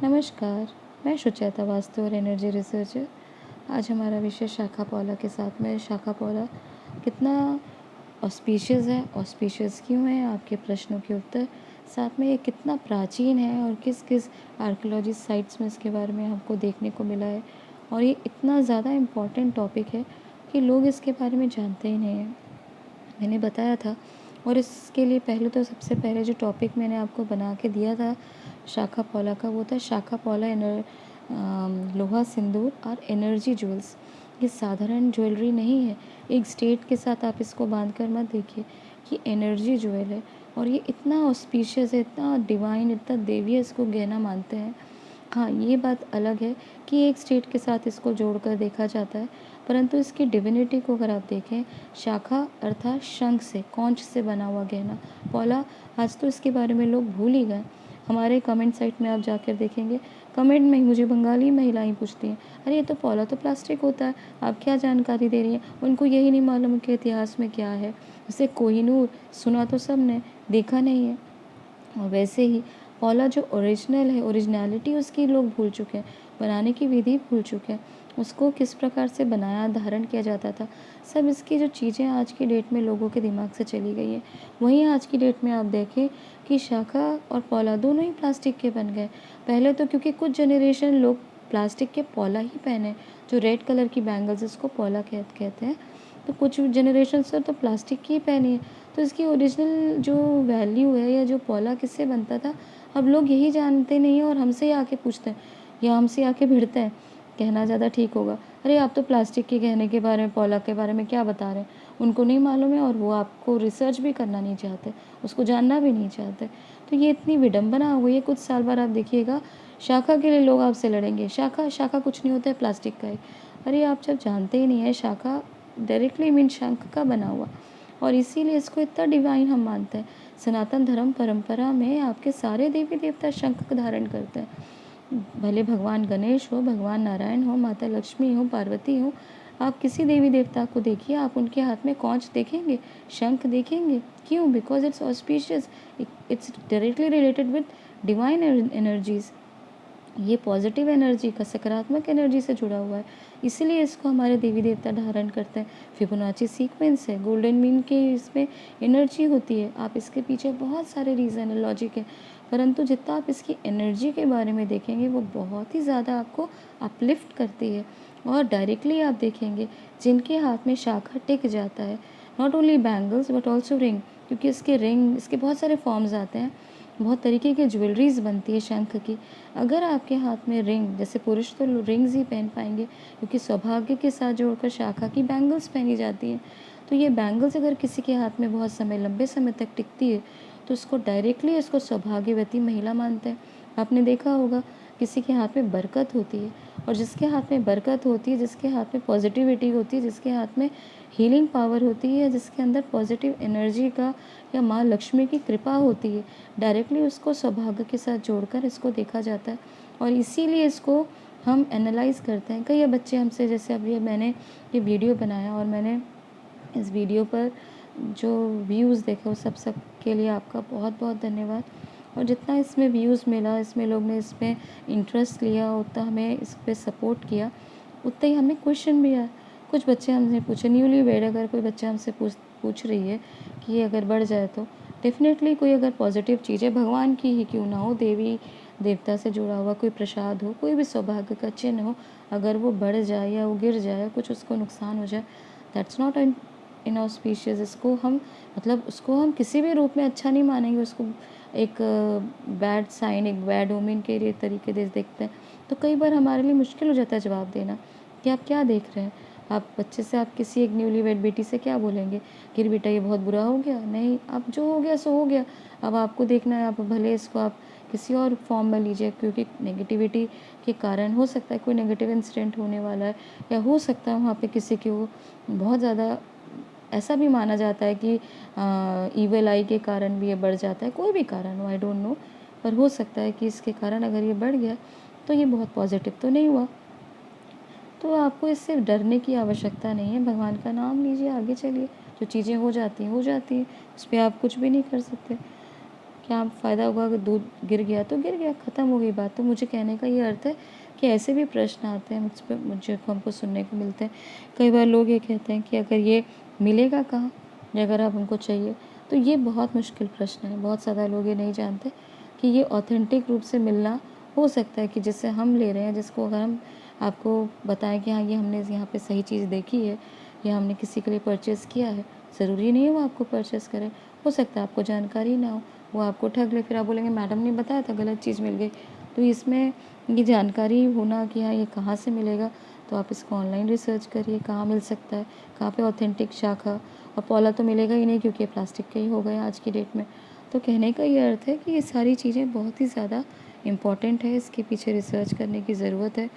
नमस्कार, मैं सुचेता वास्तु और एनर्जी रिसर्चर। आज हमारा विषय शाखा पौला के साथ में। शाखा पौला कितना ऑस्पिशियस है, ऑस्पिशियस क्यों है, आपके प्रश्नों के उत्तर, साथ में ये कितना प्राचीन है और किस किस आर्कियोलॉजी साइट्स में इसके बारे में हमको देखने को मिला है। और ये इतना ज़्यादा इम्पॉर्टेंट टॉपिक है कि लोग इसके बारे में जानते ही नहीं हैं। मैंने बताया था, और इसके लिए पहले तो सबसे पहले जो टॉपिक मैंने आपको बना के दिया था शाखा पौला का, वो था शाखा पौला लोहा सिंदूर और एनर्जी ज्वेल्स। ये साधारण ज्वेलरी नहीं है। एक स्टेट के साथ आप इसको बांध कर मत देखिए कि एनर्जी ज्वेल है, और ये इतना ऑस्पिशियस है, इतना डिवाइन, इतना देवी इसको गहना मानते हैं। हाँ, ये बात अलग है कि एक स्टेट के साथ इसको जोड़कर देखा जाता है, परंतु इसकी डिविनिटी को अगर आप देखें, शाखा अर्थात शंख से, कौंच से बना हुआ गहना पौला, आज तो इसके बारे में लोग भूल ही गए। हमारे कमेंट साइट में आप जाकर देखेंगे, कमेंट में मुझे बंगाली महिलाएं पूछती हैं, अरे ये तो पौला तो प्लास्टिक होता है, आप क्या जानकारी दे रही हैं। उनको यही नहीं मालूम कि इतिहास में क्या है। जैसे कोहिनूर सुना तो सब ने, देखा नहीं है। और वैसे ही पौला जो ओरिजिनल है, ओरिजिनलिटी उसकी लोग भूल चुके हैं, बनाने की विधि भूल चुके हैं, उसको किस प्रकार से बनाया, धारण किया जाता था, सब इसकी जो चीज़ें आज की डेट में लोगों के दिमाग से चली गई हैं। वहीं आज की डेट में आप देखें कि शाखा और पौला दोनों ही प्लास्टिक के बन गए। पहले तो क्योंकि कुछ जनरेशन लोग प्लास्टिक के पौला ही पहने, जो रेड कलर की बैंगल्स इसको पौला कहते हैं, तो कुछ जनरेशन से तो प्लास्टिक की ही पहनी है। तो इसकी ओरिजिनल जो वैल्यू है या जो पौला किससे बनता था, अब लोग यही जानते नहीं हैं और हमसे ही आके पूछते हैं या हमसे आके भिड़ते हैं, कहना ज़्यादा ठीक होगा, अरे आप तो प्लास्टिक के गहने के बारे में, पौला के बारे में क्या बता रहे हैं। उनको नहीं मालूम है और वो आपको रिसर्च भी करना नहीं चाहते, उसको जानना भी नहीं चाहते। तो ये इतनी विडंबना हो गई है। कुछ साल बाद आप देखिएगा, शाखा के लिए लोग आपसे लड़ेंगे, शाखा शाखा कुछ नहीं होता है, प्लास्टिक का है। अरे आप जब जानते ही नहीं है, शाखा डायरेक्टली मीन शंख का बना हुआ, और इसीलिए इसको इतना डिवाइन हम मानते हैं। सनातन धर्म परंपरा में आपके सारे देवी देवता शंख का धारण करते हैं। भले भगवान गणेश हो, भगवान नारायण हो, माता लक्ष्मी हो, पार्वती हो, आप किसी देवी देवता को देखिए, आप उनके हाथ में कौंच देखेंगे, शंख देखेंगे। क्यों? Because it's auspicious, it's directly related with divine energies. ये पॉजिटिव एनर्जी का, सकारात्मक एनर्जी से जुड़ा हुआ है, इसीलिए इसको हमारे देवी देवता धारण करते हैं। फिबोनाची सीक्वेंस है, गोल्डन मीन के इसमें एनर्जी होती है। आप इसके पीछे बहुत सारे रीज़न है, लॉजिक है, परंतु जितना आप इसकी एनर्जी के बारे में देखेंगे, वो बहुत ही ज़्यादा आपको अपलिफ्ट करती है। और डायरेक्टली आप देखेंगे, जिनके हाथ में शाखा टिक जाता है, not only bangles but also ring, क्योंकि इसके रिंग, इसके बहुत सारे फॉर्म्स आते हैं, बहुत तरीके की ज्वेलरीज बनती है शंख की। अगर आपके हाथ में रिंग, जैसे पुरुष तो रिंग्स ही पहन पाएंगे क्योंकि सौभाग्य के साथ जोड़कर शाखा की बैंगल्स पहनी जाती हैं, तो ये बैंगल्स अगर किसी के हाथ में बहुत समय, लंबे समय तक टिकती है, तो उसको डायरेक्टली इसको सौभाग्यवती महिला मानते हैं। आपने देखा होगा, किसी के हाथ में बरकत होती है, और जिसके हाथ में बरकत होती है, जिसके हाथ में पॉजिटिविटी होती है, जिसके हाथ में हीलिंग पावर होती है, जिसके अंदर पॉजिटिव एनर्जी का या माँ लक्ष्मी की कृपा होती है, डायरेक्टली उसको सौभाग्य के साथ जोड़कर इसको देखा जाता है। और इसीलिए इसको हम एनालाइज करते हैं। कई बच्चे हमसे, जैसे अभी मैंने ये वीडियो बनाया और मैंने इस वीडियो पर जो व्यूज़ देखे, वो सब के लिए आपका बहुत बहुत धन्यवाद। और जितना इसमें व्यूज़ मिला, इसमें लोग ने इसमें इंटरेस्ट लिया, उतना हमें इस पर सपोर्ट किया, उतना ही हमें क्वेश्चन भी आया। कुछ बच्चे हमसे पूछे, न्यूली वेड अगर कोई बच्चा हमसे पूछ रही है कि ये अगर बढ़ जाए, तो डेफिनेटली कोई अगर पॉजिटिव चीज़ है, भगवान की ही क्यों ना हो, देवी देवता से जुड़ा हुआ कोई प्रसाद हो, कोई भी सौभाग्य का चिन्ह हो, अगर वो बढ़ जाए या वो गिर जाए, कुछ उसको नुकसान हो जाए, दैट्स नॉट इनऑस्पिशियस। इसको हम, मतलब उसको हम किसी भी रूप में अच्छा नहीं मानेंगे, उसको एक बैड साइन, एक बैड ओमिन के लिए तरीके से देखते हैं। तो कई बार हमारे लिए मुश्किल हो जाता है जवाब देना कि आप क्या देख रहे हैं। आप बच्चे से, आप किसी एक न्यूली वेड बेटी से क्या बोलेंगे कि बेटा ये बहुत बुरा हो गया? नहीं, अब जो हो गया सो हो गया। अब आपको देखना है, आप भले इसको आप किसी और फॉर्म में लीजिए, क्योंकि नेगेटिविटी के कारण हो सकता है कोई नेगेटिव इंसिडेंट होने वाला है, या हो सकता है वहाँ पे किसी की वो बहुत ज़्यादा, ऐसा भी माना जाता है कि ईवल आई के कारण भी ये बढ़ जाता है, कोई भी कारण हो, आई डोंट नो, पर हो सकता है कि इसके कारण अगर ये बढ़ गया तो ये बहुत पॉजिटिव तो नहीं हुआ। तो आपको इससे डरने की आवश्यकता नहीं है, भगवान का नाम लीजिए, आगे चलिए। जो चीज़ें हो जाती हैं, हो जाती हैं, उस पर आप कुछ भी नहीं कर सकते। क्या फ़ायदा होगा? अगर दूध गिर गया तो गिर गया, ख़त्म हो गई बात। तो मुझे कहने का ये अर्थ है कि ऐसे भी प्रश्न आते हैं मुझे हमको सुनने को मिलते हैं। कई बार लोग ये कहते हैं कि अगर ये मिलेगा कहाँ, अगर आप हमको चाहिए? तो ये बहुत मुश्किल प्रश्न है। बहुत ज़्यादा लोग ये नहीं जानते कि ये ऑथेंटिक रूप से मिलना हो सकता है कि जिससे हम ले रहे हैं, जिसको अगर हम आपको बताएं कि हाँ, ये हमने यहाँ पे सही चीज़ देखी है या हमने किसी के लिए परचेज़ किया है, ज़रूरी नहीं है वो आपको परचेज़ करे। हो सकता है आपको जानकारी ना हो, वो आपको ठग ले, फिर आप बोलेंगे मैडम ने बताया था, गलत चीज़ मिल गई। तो इसमें ये जानकारी होना कि हाँ, ये कहाँ से मिलेगा, तो आप इसको ऑनलाइन रिसर्च करिए, कहाँ मिल सकता है, कहाँ पे ऑथेंटिक शाखा। और पौला तो मिलेगा ही नहीं क्योंकि प्लास्टिक का ही हो गया आज की डेट में। तो कहने का ये अर्थ है कि ये सारी चीज़ें बहुत ही ज़्यादा इम्पॉर्टेंट है, इसके पीछे रिसर्च करने की ज़रूरत है।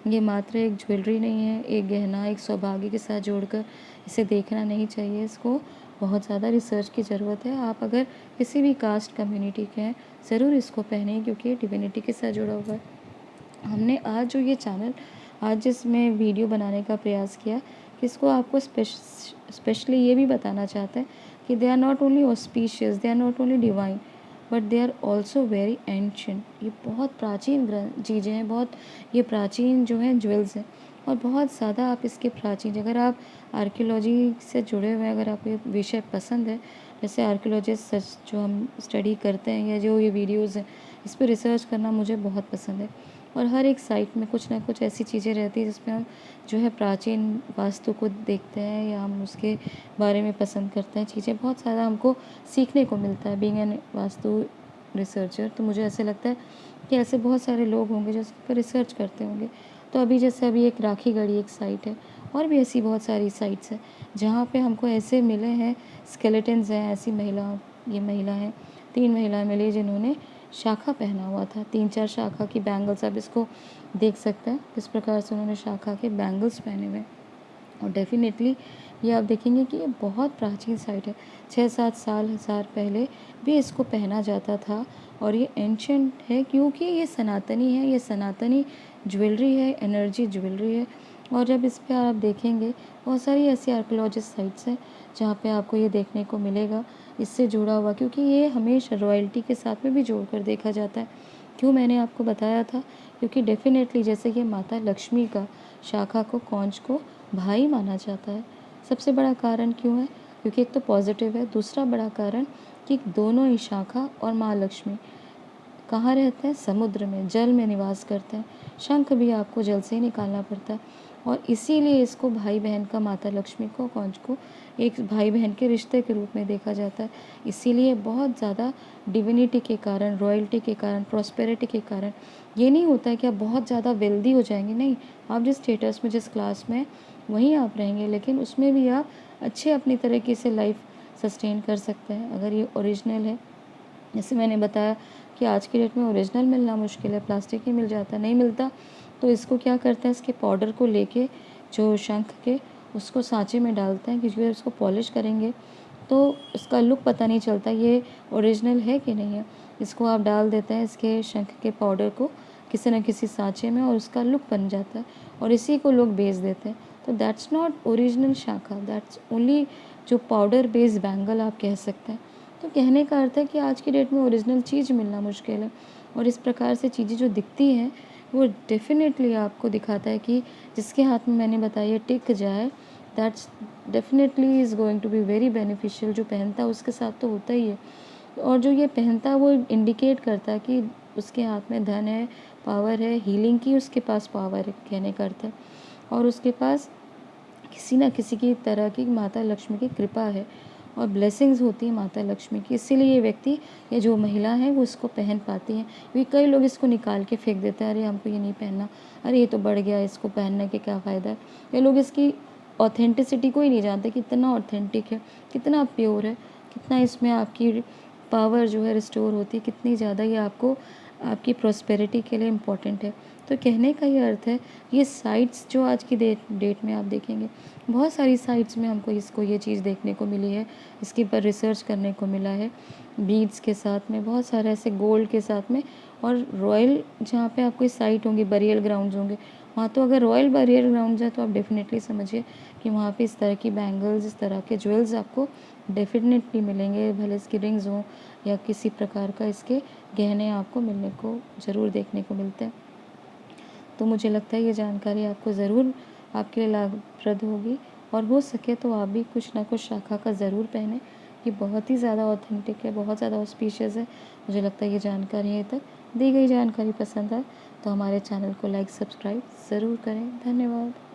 ये मात्र एक ज्वेलरी नहीं है, एक गहना, एक सौभाग्य के साथ जोड़कर इसे देखना नहीं चाहिए। इसको बहुत ज़्यादा रिसर्च की ज़रूरत है। आप अगर किसी भी कास्ट कम्युनिटी के हैं, ज़रूर इसको पहनिए क्योंकि ये डिविनिटी के साथ जुड़ा हुआ है। हमने आज जो ये चैनल आज जिसमें वीडियो बनाने का प्रयास किया कि इसको आपको स्पेशली ये भी बताना चाहते हैं कि they are not only auspicious, they are not only divine, but they are also very ancient. ये बहुत प्राचीन चीज़ें हैं, बहुत ये प्राचीन जो हैं ज्वेल्स हैं और बहुत ज़्यादा आप इसके प्राचीन, अगर आप आर्कियोलॉजी से जुड़े हुए हैं, अगर आपको ये विषय पसंद है, जैसे आर्कियोलॉजिस्ट जो हम स्टडी करते हैं या जो ये वीडियोज़ हैं, इस पर रिसर्च करना मुझे बहुत पसंद है। और हर एक साइट में कुछ ना कुछ ऐसी चीज़ें रहती हैं जिसमें हम जो है प्राचीन वास्तु को देखते हैं या हम उसके बारे में पसंद करते हैं चीज़ें। बहुत सारा हमको सीखने को मिलता है बीइंग एन वास्तु रिसर्चर। तो मुझे ऐसे लगता है कि ऐसे बहुत सारे लोग होंगे जो इस पर रिसर्च करते होंगे। तो अभी एक राखी गढ़ी एक साइट है, और भी ऐसी बहुत सारी साइट्स हैं जहाँ पे हमको ऐसे मिले हैं स्केलेटन्स हैं, ऐसी ये महिला हैं, 3 महिलाएं मिली जिन्होंने शाखा पहना हुआ था, 3-4 शाखा की बैंगल्स। आप इसको देख सकते हैं किस प्रकार से उन्होंने शाखा के बैंगल्स पहने हुए। और डेफिनेटली ये आप देखेंगे कि ये बहुत प्राचीन साइट है, 6-7 साल हज़ार पहले भी इसको पहना जाता था। और ये एंशंट है क्योंकि ये सनातनी है, ये सनातनी ज्वेलरी है, एनर्जी ज्वेलरी है। और जब इस पर आप देखेंगे बहुत सारी ऐसी आर्कोलॉजिस्ट साइट्स हैं जहाँ पे आपको ये देखने को मिलेगा इससे जुड़ा हुआ, क्योंकि ये हमेशा रॉयल्टी के साथ में भी जोड़कर देखा जाता है। क्यों मैंने आपको बताया था, क्योंकि डेफिनेटली जैसे कि माता लक्ष्मी का शाखा को कौंच को भाई माना जाता है। सबसे बड़ा कारण क्यों है, क्योंकि एक तो पॉजिटिव है, दूसरा बड़ा कारण कि दोनों ही शाखा और माँ लक्ष्मी कहाँ रहते हैं, समुद्र में, जल में निवास करते हैं। शंख भी आपको जल से ही निकालना पड़ता है और इसीलिए इसको भाई बहन का, माता लक्ष्मी को कौंच को एक भाई बहन के रिश्ते के रूप में देखा जाता है। इसीलिए बहुत ज़्यादा डिविनिटी के कारण, रॉयल्टी के कारण, प्रॉस्पेरिटी के कारण ये नहीं होता है कि आप बहुत ज़्यादा वेल्दी हो जाएंगे, नहीं। आप जिस स्टेटस में, जिस क्लास में, वहीं आप रहेंगे, लेकिन उसमें भी आप अच्छे अपनी तरीके से लाइफ सस्टेन कर सकते हैं अगर ये ओरिजिनल है। जैसे मैंने बताया कि आज की डेट में ओरिजिनल मिलना मुश्किल है, प्लास्टिक ही मिल जाता है, नहीं मिलता तो इसको क्या करते हैं, इसके पाउडर को लेके जो शंख के उसको सांचे में डालते हैं, क्योंकि उसको पॉलिश करेंगे तो उसका लुक पता नहीं चलता ये ओरिजिनल है कि नहीं है। इसको आप डाल देते हैं इसके शंख के पाउडर को किसी न किसी सांचे में और उसका लुक बन जाता है और इसी को लोग बेच देते हैं। तो दैट्स नॉट ओरिजिनल शाखा, दैट्स ओनली जो पाउडर बेस्ड बैंगल आप कह सकते हैं। तो कहने का अर्थ है कि आज की डेट में ओरिजिनल चीज़ मिलना मुश्किल है और इस प्रकार से चीज़ें जो दिखती हैं वो डेफिनेटली आपको दिखाता है कि जिसके हाथ में मैंने बताया टिक जाए, that's definitely is going to be very beneficial. जो पहनता है उसके साथ तो होता ही है, और जो ये पहनता है वो इंडिकेट करता है कि उसके हाथ में धन है, पावर है, हीलिंग की उसके पास पावर है, कहने का अर्थ है, और उसके पास किसी न किसी की तरह की माता लक्ष्मी की कृपा है और ब्लेसिंग्स होती है माता लक्ष्मी की। इसीलिए ये व्यक्ति या जो महिला है वो इसको पहन पाती हैं। क्योंकि कई लोग इसको निकाल के फेंक देते हैं, अरे हमको ये नहीं पहनना, अरे ये तो बढ़ गया, इसको पहनने के क्या फ़ायदा है। ये लोग इसकी ऑथेंटिसिटी को ही नहीं जानते, कितना ऑथेंटिक है, कितना प्योर है, कितना इसमें आपकी पावर जो है रिस्टोर होती है, कितनी ज़्यादा ये आपको आपकी प्रॉस्पेरिटी के लिए इम्पोर्टेंट है। तो कहने का ये अर्थ है, ये साइट्स जो आज की डेट में आप देखेंगे, बहुत सारी साइट्स में हमको ये चीज़ देखने को मिली है, इसके ऊपर रिसर्च करने को मिला है, बीड्स के साथ में, बहुत सारे ऐसे गोल्ड के साथ में। और रॉयल जहाँ पे आपको साइट होंगी, बरियल ग्राउंड्स होंगे, हाँ, तो अगर रॉयल बैरियर ग्राउंड जाए तो आप डेफ़िनेटली समझिए कि वहाँ पे इस तरह की बैंगल्स, इस तरह के ज्वेल्स आपको डेफ़िनेटली मिलेंगे, भले इसकी रिंग्स हों या किसी प्रकार का इसके गहने आपको मिलने को ज़रूर देखने को मिलते हैं। तो मुझे लगता है ये जानकारी आपको ज़रूर आपके लिए लाभप्रद होगी, और हो सके तो आप भी कुछ ना कुछ शाखा का ज़रूर पहनें। ये बहुत ही ज़्यादा ऑथेंटिक है, बहुत ज़्यादा ऑस्पिशियस है। मुझे लगता है ये जानकारी यहीं तक। दी गई जानकारी पसंद आए तो हमारे चैनल को लाइक, सब्सक्राइब ज़रूर करें। धन्यवाद।